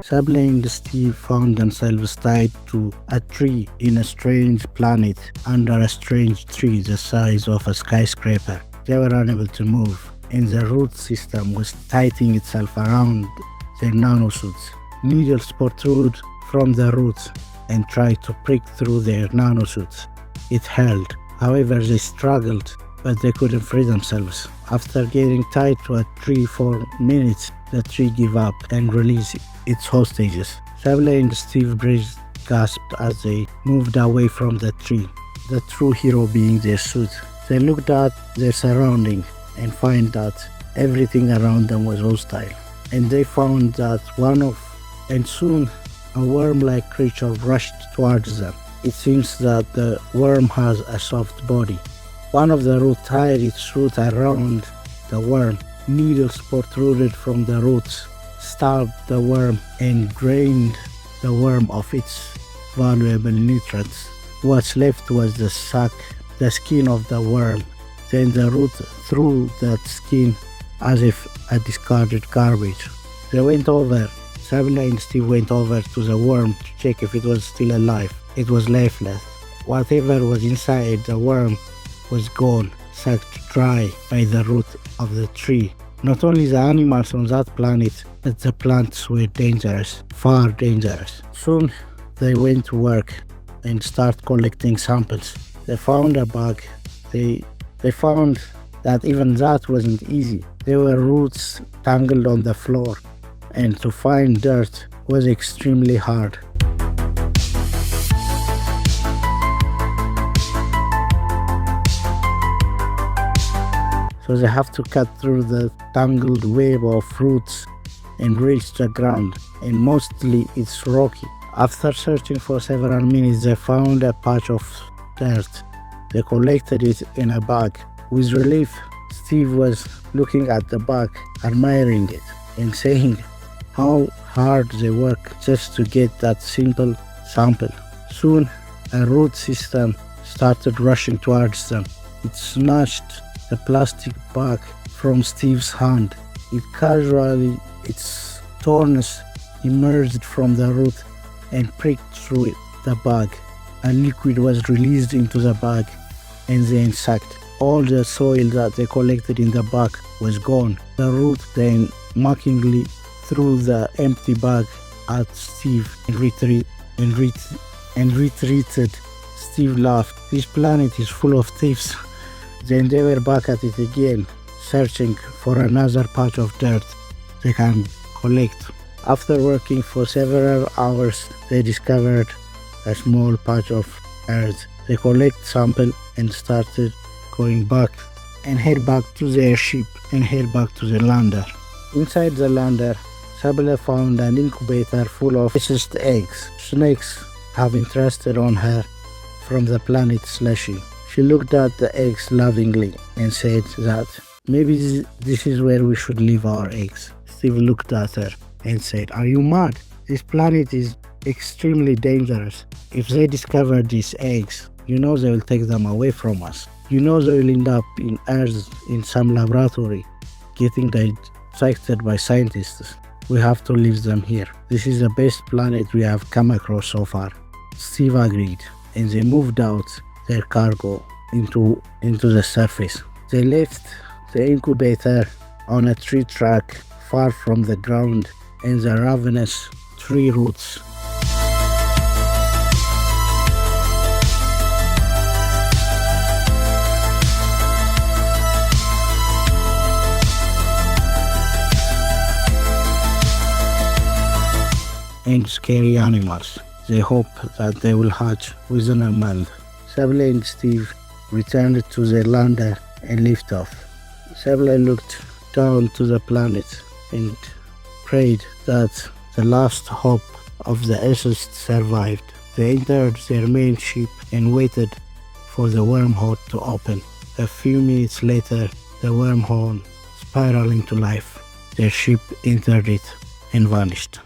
Sableye and Steve found themselves tied to a tree in a strange planet under a strange tree the size of a skyscraper. They were unable to move, and the root system was tightening itself around their nanosuits. Needles protrude from the roots and tried to prick through their nanosuits. It held. However, they struggled, but they couldn't free themselves. After getting tied to a tree for minutes, the tree gave up and released its hostages. Sableye and Steve gasped as they moved away from the tree, the true hero being their suit. They looked at their surroundings and found that everything around them was hostile. And they found that soon a worm-like creature rushed towards them. It seems that the worm has a soft body. One of the roots tied its root around the worm. Needles protruded from the roots, stabbed the worm, and drained the worm of its valuable nutrients. What's left was the skin of the worm. Then the root threw that skin as if a discarded garbage. Sableye and Steve went over to the worm to check if it was still alive. It was lifeless. Whatever was inside the worm was gone, sucked dry by the root of the tree. Not only the animals on that planet, but the plants were dangerous, far dangerous. Soon they went to work and started collecting samples. They found a bug. They found that even that wasn't easy. There were roots tangled on the floor, and to find dirt was extremely hard. So they have to cut through the tangled web of roots and reach the ground, and mostly it's rocky. After searching for several minutes, they found a patch of dirt. They collected it in a bag. With relief, Steve was looking at the bag, admiring it, and saying how hard they work just to get that simple sample. Soon, a root system started rushing towards them. It snatched the plastic bag from Steve's hand. Its thorns emerged from the root and pricked through the bag. A liquid was released into the bag and then sucked. All the soil that they collected in the bag was gone. The root then mockingly threw the empty bag at Steve and retreated. Steve laughed. This planet is full of thieves. Then they were back at it again, searching for another patch of dirt they can collect. After working for several hours, they discovered a small patch of earth. They collect sample and started going back and head back to their ship and head back to the lander. Inside the lander, Sableye found an incubator full of precious eggs. Snakes have interested on her from the planet Slushy. She looked at the eggs lovingly and said that maybe this is where we should leave our eggs. Steve looked at her and said, "Are you mad? This planet is extremely dangerous. If they discover these eggs, they will take them away from us. They will end up in Earth in some laboratory, getting dissected by scientists. We have to leave them here. This is the best planet we have come across so far." Steve agreed, and they moved out their cargo into the surface. They left the incubator on a tree track far from the ground and the ravenous tree roots. And scary animals. They hope that they will hatch within a month. Sableye and Steve returned to their lander and lifted off. Sableye looked down to the planet and prayed that the last hope of the Essos survived. They entered their main ship and waited for the wormhole to open. A few minutes later, the wormhole spiraled into life. Their ship entered it and vanished.